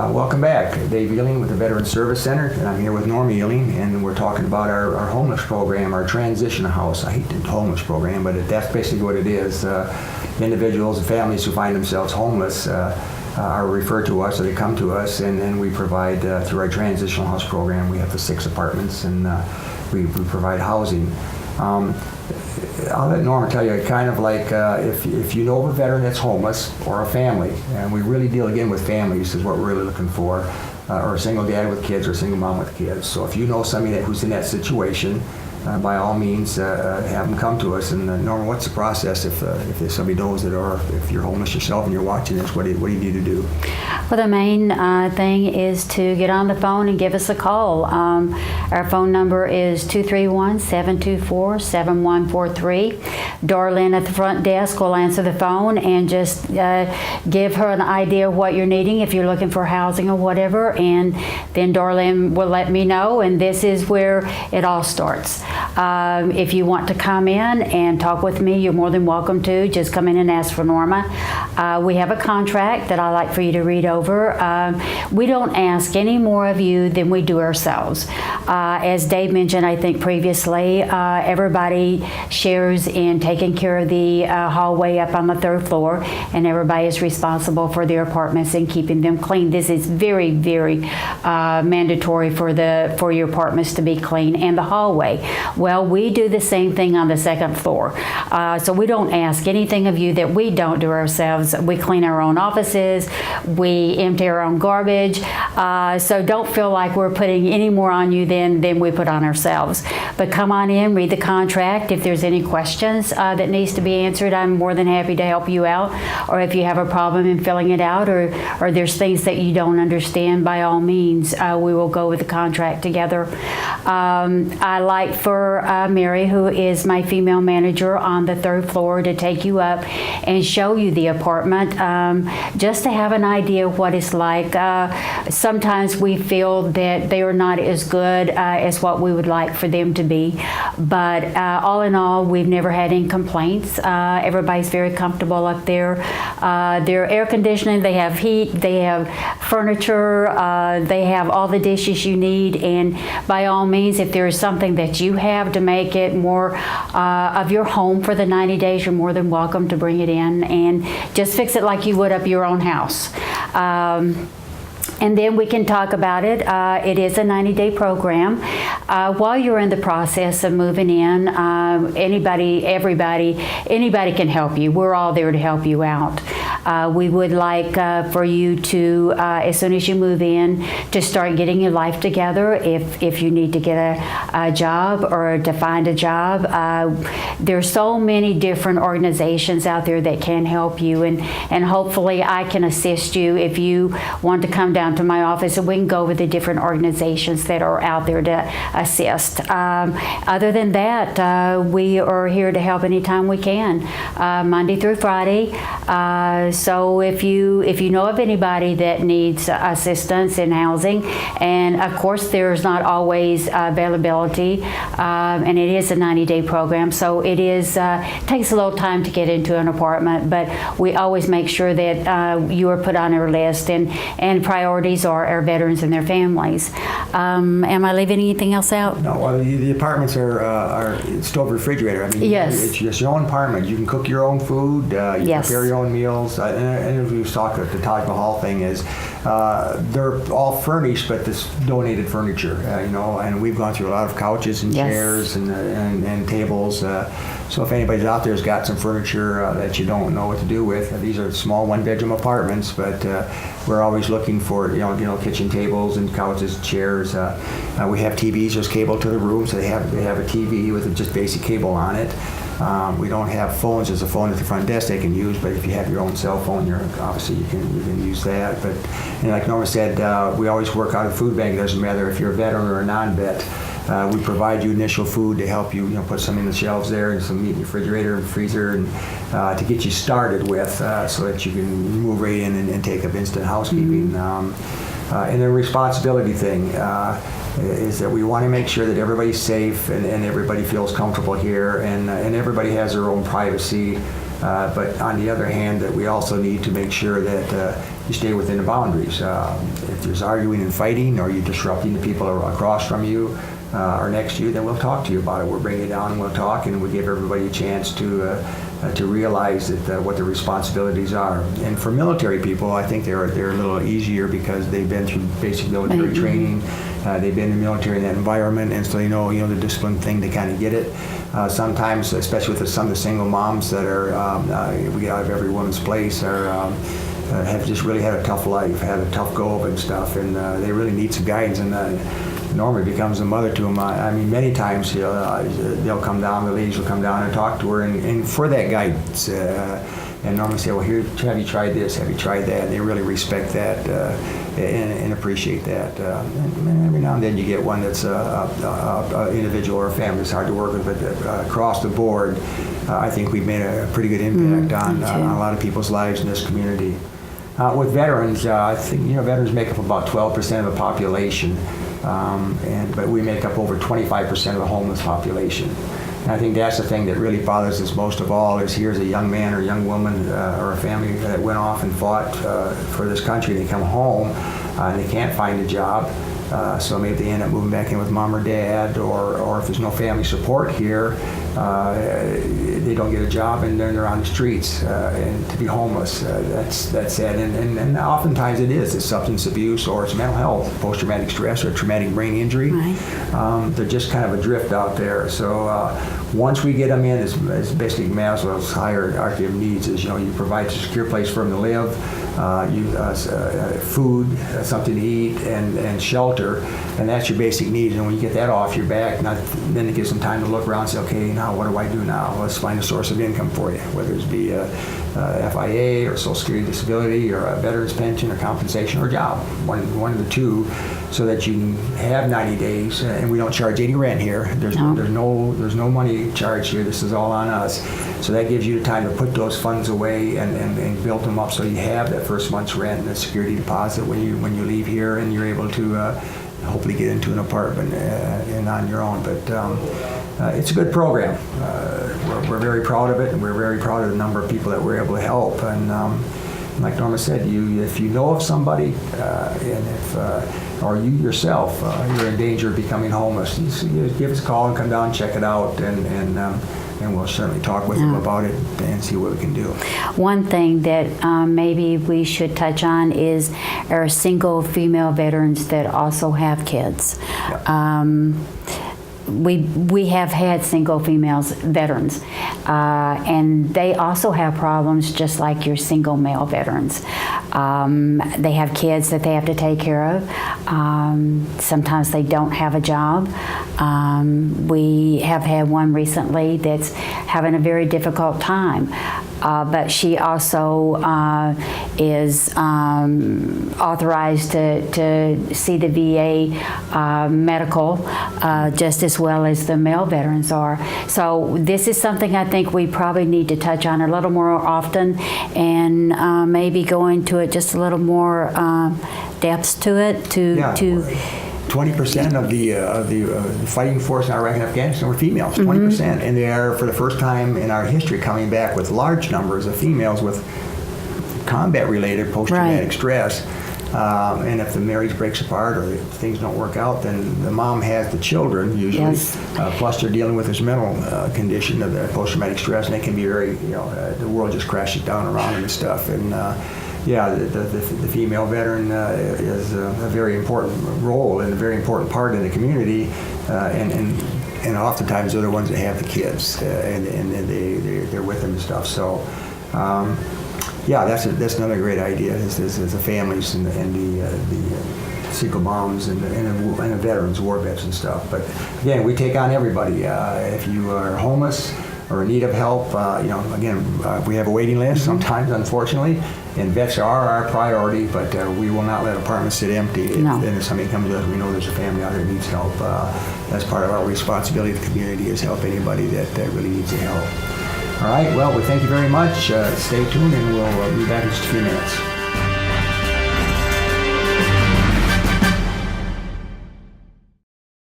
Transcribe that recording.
Welcome back. Dave Eling with the Veteran Service Center, and I'm here with Norma Eling, and we're talking about our homeless program, our transition house. I hate the homeless program, but that's basically what it is. Individuals and families who find themselves homeless are referred to us, or they come to us, and then we provide, through our transitional house program, we have the 6 apartments, and we provide housing. I'll let Norma tell you, kind of like if you know of a veteran that's homeless or a family, and we really deal again with families is what we're really looking for, or a single dad with kids or a single mom with kids. So if you know somebody who's in that situation, by all means, have them come to us. And Norma, what's the process if somebody knows it, or if you're homeless yourself and you're watching this, what do you need to do? Well, the main thing is to get on the phone and give us a call. Our phone number is 231-724-7143. Darlene at the front desk will answer the phone and just give her an idea of what you're needing, if you're looking for housing or whatever, and then Darlene will let me know, and this is where it all starts. If you want to come in and talk with me, you're more than welcome to. Just come in and ask for Norma. We have a contract that I'd like for you to read over. We don't ask any more of you than we do ourselves. As Dave mentioned, I think previously, everybody shares in taking care of the hallway up on the 3rd floor, and everybody is responsible for their apartments and keeping them clean. This is very, very mandatory for your apartments to be clean, and the hallway. Well, we do the same thing on the 2nd floor. So we don't ask anything of you that we don't do ourselves. We clean our own offices. We empty our own garbage. So don't feel like we're putting any more on you than we put on ourselves. But come on in, read the contract. If there's any questions that needs to be answered, I'm more than happy to help you out. Or if you have a problem in filling it out, or there's things that you don't understand, by all means, we will go with the contract together. I like for Mary, who is my female manager on the 3rd floor, to take you up and show you the apartment, just to have an idea of what it's like. Sometimes we feel that they are not as good as what we would like for them to be, but all in all, we've never had any complaints. Everybody's very comfortable up there. Their air conditioning, they have heat, they have furniture, they have all the dishes you need, and by all means, if there is something that you have to make it more of your home for the 90 days, you're more than welcome to bring it in and just fix it like you would up your own house. And then we can talk about it. It is a 90-day program. While you're in the process of moving in, anybody can help you. We're all there to help you out. We would like for you to, as soon as you move in, to start getting your life together. If you need to get a job or to find a job, there's so many different organizations out there that can help you, and hopefully I can assist you if you want to come down to my office, and we can go over the different organizations that are out there to assist. Other than that, we are here to help anytime we can, Monday through Friday. So if you know of anybody that needs assistance in housing, and of course there's not always availability, and it is a 90-day program, so it takes a little time to get into an apartment, but we always make sure that you are put on our list, and priorities are our veterans and their families. Am I leaving anything else out? No, well, the apartments are stove refrigerator. I mean, yes. It's just your own apartment. You can cook your own food. You yes. prepare your own meals. And as we talked about, the Taj Mahal thing is they're all furnished, but this donated furniture, and we've gone through a lot of couches and yes. chairs and tables. So if anybody's out there has got some furniture that you don't know what to do with, these are small one-bedroom apartments, but we're always looking for kitchen tables and couches, chairs. We have TVs just cabled to the room, so they have a TV with just basic cable on it. We don't have phones. There's a phone at the front desk they can use, but if you have your own cell phone, obviously you can use that. But like Norma said, we always work out of food bank. It doesn't matter if you're a veteran or a non-vet. We provide you initial food to help you, put some in the shelves there and some meat in the refrigerator and freezer, and to get you started with, so that you can move right in and take up instant housekeeping. Mm-hmm. And the responsibility thing is that we want to make sure that everybody's safe and everybody feels comfortable here, and everybody has their own privacy. But on the other hand, that we also need to make sure that you stay within the boundaries. If there's arguing and fighting, or you're disrupting the people across from you or next to you, then we'll talk to you about it. We'll bring you down and we'll talk, and we give everybody a chance to realize that what the responsibilities are. And for military people, I think they're a little easier because they've been through basic military training. They've been in the military in that environment, and so they know the discipline thing. They kind of get it. Sometimes, especially with some of the single moms that are we get out of every woman's place, have just really had a tough life, had a tough go of it and stuff, and they really need some guidance. And Norma becomes a mother to them. I mean, many times they'll come down, the ladies will come down and talk to her, and for that guidance. And Norma say, well, here, have you tried this? Have you tried that? And they really respect that and appreciate that. And every now and then you get one that's an individual or a family that's hard to work with, but across the board, I think we've made a pretty good impact on a lot of people's lives in this community. With veterans, I think veterans make up about 12% of the population, but we make up over 25% of the homeless population. And I think that's the thing that really bothers us most of all is here's a young man or young woman or a family that went off and fought for this country. They come home and they can't find a job. So maybe they end up moving back in with mom or dad, or if there's no family support here, they don't get a job and then they're on the streets. And to be homeless, that's sad. And oftentimes it is. It's substance abuse or it's mental health, post-traumatic stress or traumatic brain injury. Right. They're just kind of adrift out there. So once we get them in, it's basically Maslow's hierarchy of needs is, you provide a secure place for them to live, food, something to eat, and shelter, and that's your basic needs. And when you get that off your back, then it gives them time to look around and say, okay, now what do I do now? Let's find a source of income for you, whether it be FIA or Social Security Disability or a veteran's pension or compensation or a job, one of the two, so that you can have 90 days. And we don't charge any rent here. There's no money charged here. This is all on us. So that gives you the time to put those funds away and build them up so you have that first month's rent and a security deposit when you leave here, and you're able to hopefully get into an apartment and on your own. But it's a good program. We're very proud of it, and we're very proud of the number of people that we're able to help. And like Norma said, if you know of somebody, and if or you yourself, you're in danger of becoming homeless, you give us a call and come down and check it out, and we'll certainly talk with them about it and see what we can do. One thing that maybe we should touch on is our single female veterans that also have kids. Yep. We have had single females veterans, and they also have problems just like your single male veterans. They have kids that they have to take care of. Sometimes they don't have a job. We have had one recently that's having a very difficult time. But she also is authorized to see the VA medical just as well as the male veterans are. So this is something I think we probably need to touch on a little more often, and maybe go into it just a little more depths to it. 20% of the fighting force in Iraq and Afghanistan were females, 20%. And they are, for the first time in our history, coming back with large numbers of females with combat-related post-traumatic stress. And if the marriage breaks apart or things don't work out, then the mom has the children usually. Yes. Plus they're dealing with this mental condition of the post-traumatic stress, and it can be very, the world just crashes down around them and stuff. And the female veteran is a very important role and a very important part in the community, and oftentimes they're the ones that have the kids, and they're with them and stuff. So. That's another great idea. Is the families and the single moms and the veterans, war vets and stuff. But again, we take on everybody. If you are homeless or in need of help, we have a waiting list sometimes, unfortunately, and vets are our priority. But we will not let apartments sit empty. If somebody comes to us, we know there's a family out there that needs help. That's part of our responsibility to the community, is help anybody that really needs the help. All right, well, we thank you very much. Stay tuned, and we'll be back in just a few minutes.